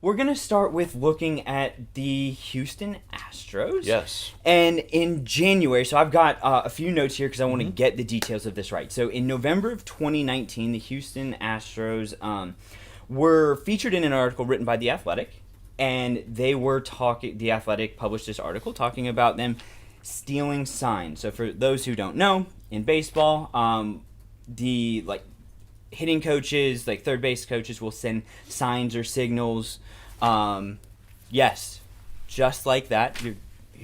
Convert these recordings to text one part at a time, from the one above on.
we're going to start with looking at the Houston Astros. Yes. And in January, so I've got a few notes here because I want to get the details of this right. So in November of 2019, the Houston Astros were featured in an article written by The Athletic. And they were talking, The Athletic published this article talking about them stealing signs. So for those who don't know, in baseball, the hitting coaches, like third base coaches, will send signs or signals. Yes, just like that. You're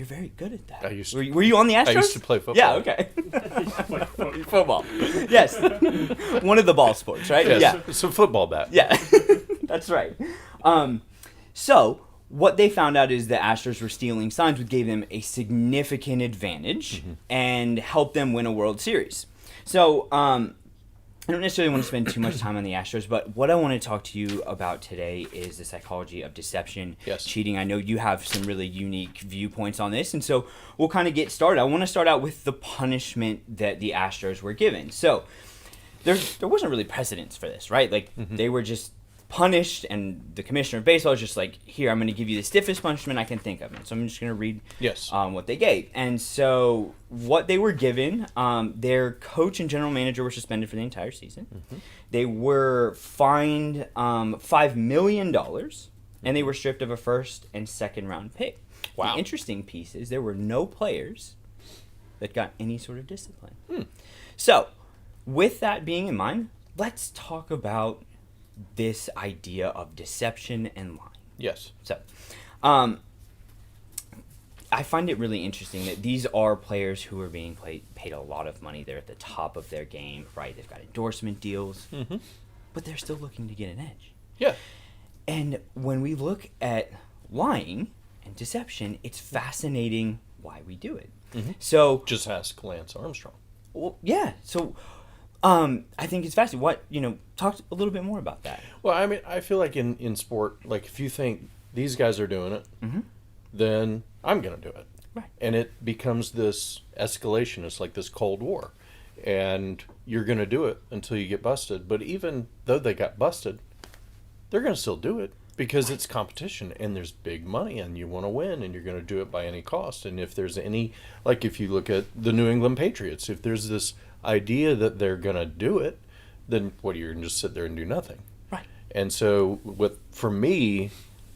very good at that. Were you on the Astros? I used to play football. Yeah, okay. Football. Yes. One of the ball sports, right? Yes. Yeah. It's a football bat. Yeah. That's right. So what they found out is the Astros were stealing signs, which gave them a significant advantage and helped them win a World Series. So I don't necessarily want to spend too much time on the Astros, but what I want to talk to you about today is the psychology of deception, cheating. I know you have some really unique viewpoints on this, and so we'll kind of get started. I want to start out with the punishment that the Astros were given. So there wasn't really precedence for this, right? Like they were just punished, and the commissioner of baseball was just like, here, I'm going to give you the stiffest punishment I can think of. And so I'm just going to read what they gave. And so what they were given, their coach and general manager were suspended for the entire season. They were fined $5 million, and they were stripped of a first and second round pick. Wow. The interesting piece is there were no players that got any sort of discipline. So with that being in mind, let's talk about this idea of deception and lying. Yes. So, I find it really interesting that these are players who are being paid a lot of money. They're at the top of their game, right? They've got endorsement deals, but they're still looking to get an edge. Yeah. And when we look at lying and deception, it's fascinating why we do it. So, just ask Lance Armstrong. Well, yeah. So, I think it's fascinating. Talk a little bit more about that. Well, I mean, I feel like in sport, like if you think these guys are doing it, then I'm going to do it. Right. And it becomes this escalation. It's like this Cold War. And you're going to do it until you get busted. But even though they got busted, they're going to still do it because it's competition and there's big money and you want to win and you're going to do it by any cost. And if there's any, like if you look at the New England Patriots, if there's this idea that they're going to do it, then what, you're going to just sit there and do nothing. Right. And so for me,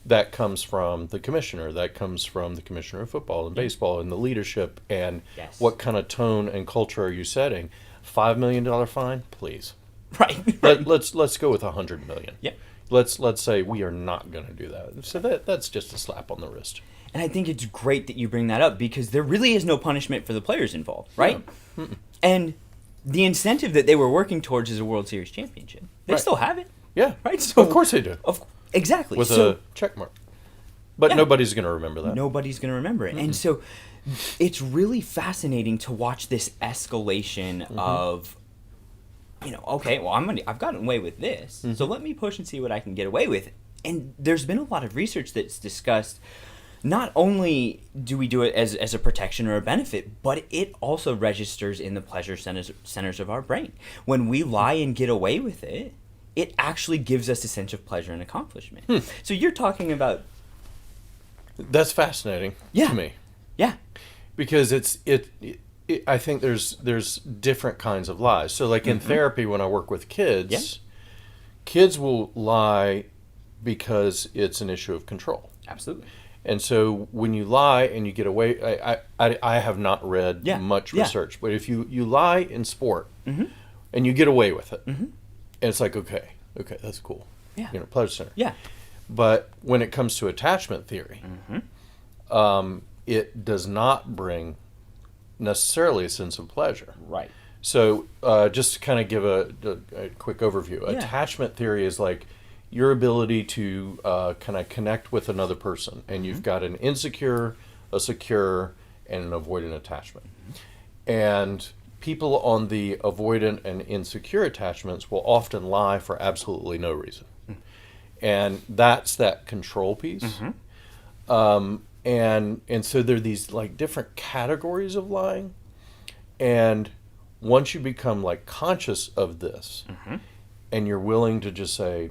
that comes from the commissioner. That comes from the commissioner of football and baseball and the leadership and what kind of tone and culture are you setting? $5 million fine? Please. Right. Let's go with $100 million. Yeah. Let's say we are not going to do that. So that's just a slap on the wrist. And I think it's great that you bring that up because there really is no punishment for the players involved, right? Yeah. And the incentive that they were working towards is a World Series championship. They still have it. Yeah. Right? So, of course they do. Exactly. With a check mark. But nobody's going to remember that. Nobody's going to remember it. And so it's really fascinating to watch this escalation of, okay, well, I've gotten away with this, so let me push and see what I can get away with. And there's been a lot of research that's discussed not only do we do it as a protection or a benefit, but it also registers in the pleasure centers of our brain. When we lie and get away with it, it actually gives us a sense of pleasure and accomplishment. So you're talking about... That's fascinating to me. Yeah. Because I think there's different kinds of lies. So like in therapy, when I work with kids, kids will lie because it's an issue of control. Absolutely. And so when you lie and you get away, I have not read much research, but if you lie in sport and you get away with it, and it's like, okay, that's cool. Yeah. Pleasure center. Yeah. But when it comes to attachment theory, it does not bring necessarily a sense of pleasure. Right. So just to kind of give a quick overview, attachment theory is like your ability to kind of connect with another person. And you've got an insecure, a secure, and an avoidant attachment. And people on the avoidant and insecure attachments will often lie for absolutely no reason. And that's that control piece. And so there are these like different categories of lying. And once you become like conscious of this and you're willing to just say,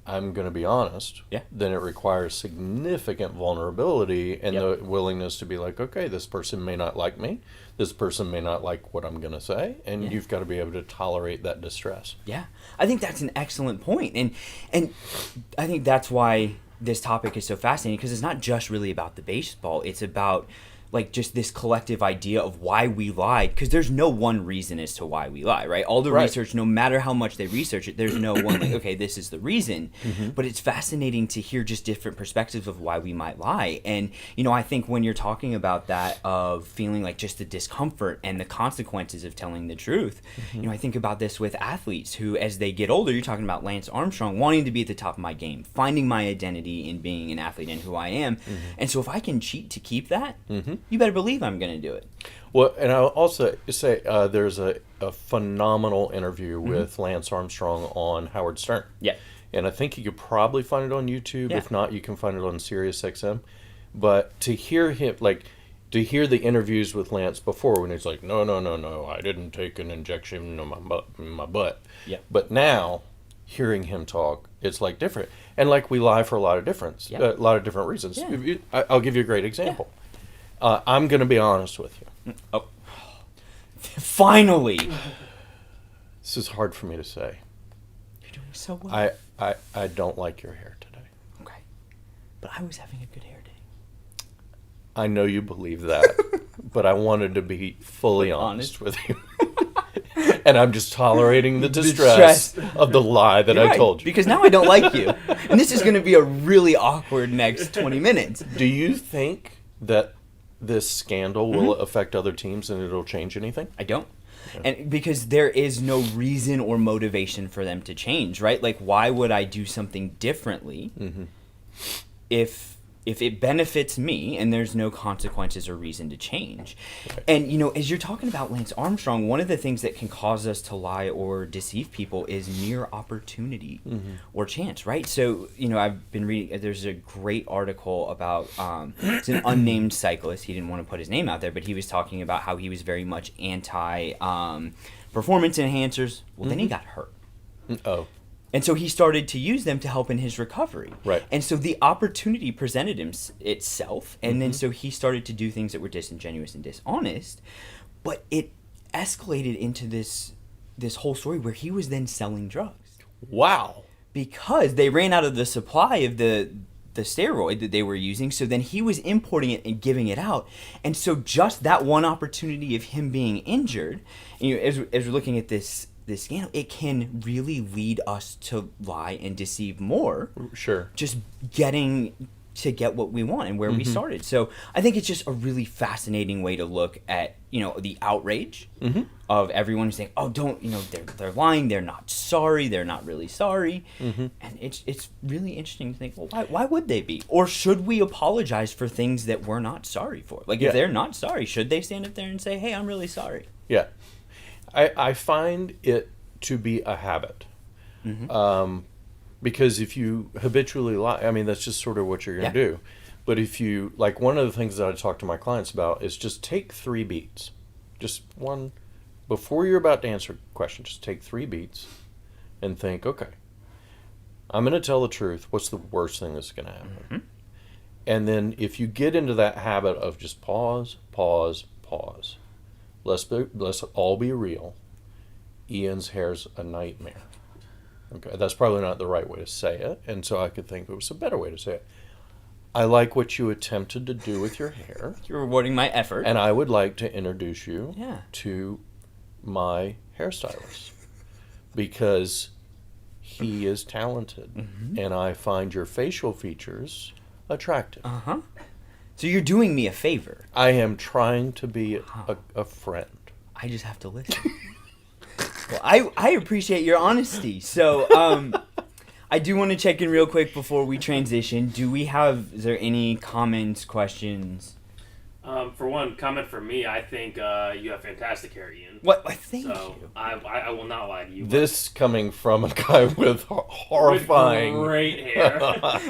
I'm going to be honest, Yeah. then it requires significant vulnerability and Yep. the willingness to be like, okay, this person may not like me. This person may not like what I'm going to say. And Yeah. you've got to be able to tolerate that distress. Yeah, I think that's an excellent point, and I think that's why this topic is so fascinating, because it's not just really about the baseball. It's about like just this collective idea of why we lie, because there's no one reason as to why we lie, right? All the Right. research, no matter how much they research it, there's no one like, okay, this is the reason. But it's fascinating to hear just different perspectives of why we might lie. And I think when you're talking about that, of feeling like just the discomfort and the consequences of telling the truth, I think about this with athletes who, as they get older, you're talking about Lance Armstrong wanting to be at the top of my game, finding my identity in being an athlete and who I am. And so if I can cheat to keep that, you better believe I'm going to do it. Well, and I'll also say there's a phenomenal interview with Lance Armstrong on Howard Stern. Yeah. And I think you could probably find it on YouTube. Yeah. If not, you can find it on SiriusXM. But to hear him, to hear the interviews with Lance before, when he's like, no, I didn't take an injection in my butt. Yeah. But now, hearing him talk, it's like different. And like we lie for a lot of different reasons. Yeah. I'll give you a great example. I'm going to be honest with you. Oh. Finally. This is hard for me to say. You're doing so well. I don't like your hair today. Okay. But I was having a good hair day. I know you believe that, but I wanted to be fully honest with you. And I'm just tolerating the distress of the lie that You're I right, told you. because now I don't like you. And this is going to be a really awkward next 20 minutes. Do you think that this scandal will affect other teams and it'll change anything? I don't. And because there is no reason or motivation for them to change, right? Like, why would I do something differently if it benefits me and there's no consequences or reason to change? Right. And, as you're talking about Lance Armstrong, one of the things that can cause us to lie or deceive people is mere opportunity or chance, right? So, I've been reading, there's a great article about, it's an unnamed cyclist. He didn't want to put his name out there, but he was talking about how he was very much anti performance enhancers. Well, then he got hurt. Oh. And so he started to use them to help in his recovery. Right. And so the opportunity presented itself. And then so he started to do things that were disingenuous and dishonest. But it escalated into this whole story where he was then selling drugs. Wow. Because they ran out of the supply of the steroid that they were using. So then he was importing it and giving it out. And so just that one opportunity of him being injured, as we're looking at this scandal, it can really lead us to lie and deceive more. Sure. Just getting to get what we want and where we started. So I think it's just a really fascinating way to look at, the outrage of everyone who's saying, oh, don't, they're lying, they're not sorry, they're not really sorry. And it's really interesting to think, well, why would they be? Or should we apologize for things that we're not sorry for? Like, if they're not sorry, should they stand up there and say, hey, I'm really sorry? Yeah. I find it to be a habit. Because if you habitually lie, that's just sort of what you're going to do. But if you, like, one of the things that I talk to my clients about is just take 3 beats. Just one, before you're about to answer a question, just take 3 beats and think, okay, I'm going to tell the truth. What's the worst thing that's going to happen? And then if you get into that habit of just pause, let's all be real. Ian's hair's a nightmare. Okay, that's probably not the right way to say it, and so I could think it was a better way to say it. I like what you attempted to do with your hair. You're rewarding my effort. And I would like to introduce you to my hairstylist because he is talented, and I find your facial features attractive. So you're doing me a favor. I am trying to be a friend. I just have to listen. Well, I appreciate your honesty. So I do want to check in real quick before we transition. Is there any comments, questions? For one, comment from me, I think you have fantastic hair, Ian. What? Thank you. I will not lie to you. This coming from a guy with horrifying... With great hair.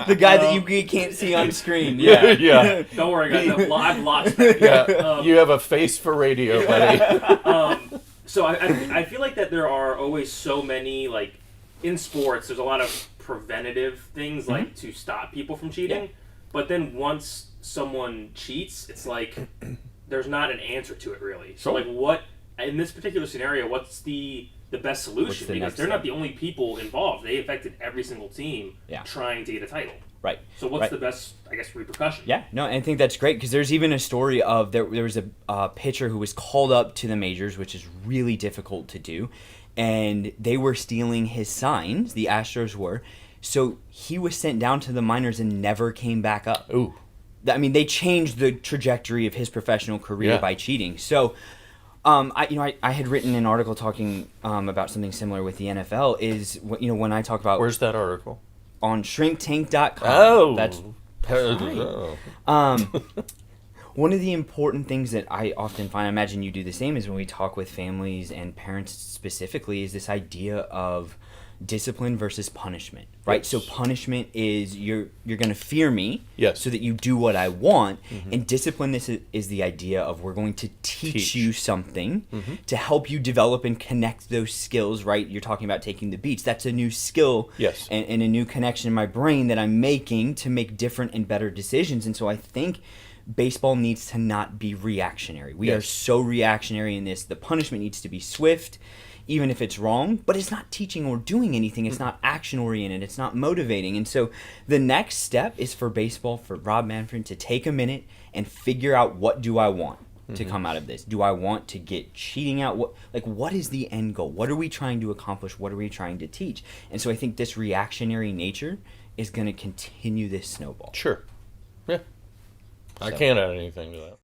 The guy that you can't see on screen. Yeah. Yeah. Don't worry, guys. I've lots back here. Yeah. You have a face for radio, buddy. So I feel like that there are always so many, like, in sports, there's a lot of preventative things like to stop people from cheating. Yeah. But then once someone cheats, it's like there's not an answer to it really. So like what in this particular scenario, what's the best solution? Because they're not the only people involved. They affected every single team trying to get a title. Right. So what's the best, I guess, repercussion? Yeah, no, I think that's great because there's even a story of there was a pitcher who was called up to the majors, which is really difficult to do, and they were stealing his signs, the Astros were, so he was sent down to the minors and never came back up. Ooh. I mean, they changed the trajectory of his professional career by cheating. So, I had written an article talking about something similar with the NFL. Is when I talk about where's that article? On shrinktank.com. Oh, that's one of the important things that I often find, I imagine you do the same, is when we talk with families and parents specifically, is this idea of discipline versus punishment, right? Yes. So punishment is you're going to fear me so that you do what I want, and discipline is the idea of we're going to teach you something to help you develop and connect those skills, right? You're talking about taking the beach. That's a new skill and a new connection in my brain that I'm making to make different and better decisions. And so I think baseball needs to not be reactionary. We are so reactionary in this. The punishment needs to be swift, even if it's wrong, but it's not teaching or doing anything. It's not action-oriented. It's not motivating. And so the next step is for baseball, for Rob Manfred, to take a minute and figure out, what do I want to come out of this? Do I want to get cheating out? What is the end goal? What are we trying to accomplish? What are we trying to teach? And so I think this reactionary nature is going to continue this snowball. Sure. Yeah. I can't add anything to that.